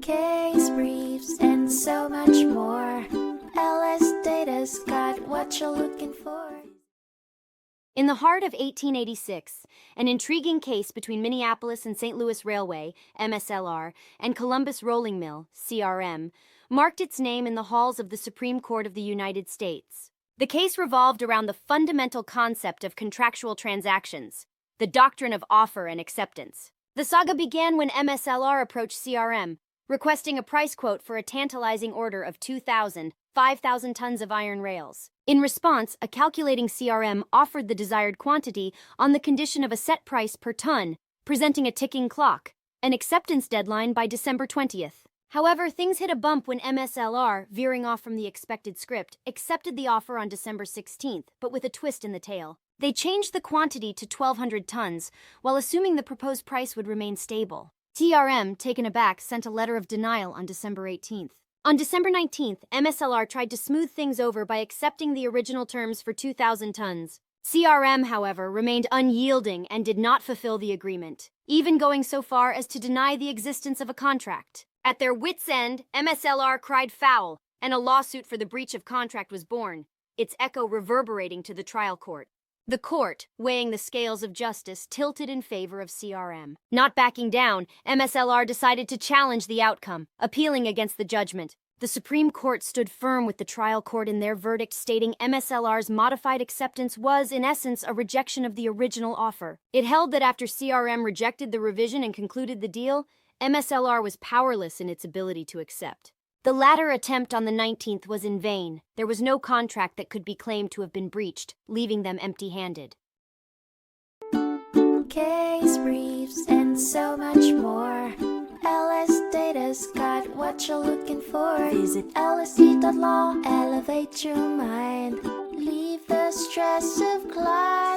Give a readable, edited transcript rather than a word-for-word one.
case briefs, and so much more. LSData's got what you're looking for. In the heart of 1886, an intriguing case between Minneapolis and St. Louis Railway, MSLR, and Columbus Rolling Mill, CRM, marked its name in the halls of the Supreme Court of the United States. The case revolved around the fundamental concept of contractual transactions, the doctrine of offer and acceptance. The saga began when MSLR approached CRM, requesting a price quote for a tantalizing order of 5,000 tons of iron rails. In response, a calculating CRM offered the desired quantity on the condition of a set price per ton, presenting a ticking clock, an acceptance deadline by December 20th. However, things hit a bump when MSLR, veering off from the expected script, accepted the offer on December 16th, but with a twist in the tail. They changed the quantity to 1,200 tons, while assuming the proposed price would remain stable. CRM, taken aback, sent a letter of denial on December 18th. On December 19th, MSLR tried to smooth things over by accepting the original terms for 2,000 tons. CRM, however, remained unyielding and did not fulfill the agreement, even going so far as to deny the existence of a contract. At their wits' end, MSLR cried foul, and a lawsuit for the breach of contract was born, its echo reverberating to the trial court. The court, weighing the scales of justice, tilted in favor of CRM. Not backing down, MSLR decided to challenge the outcome, appealing against the judgment. The Supreme Court stood firm with the trial court in their verdict, stating MSLR's modified acceptance was, in essence, a rejection of the original offer. It held that after CRM rejected the revision and concluded the deal, MSLR was powerless in its ability to accept. The latter attempt on the 19th was in vain. There was no contract that could be claimed to have been breached, leaving them empty-handed. Case briefs, and so much more. LSData's got what you're looking for. Visit lsd.law, elevate your mind. Leave the stress of climb.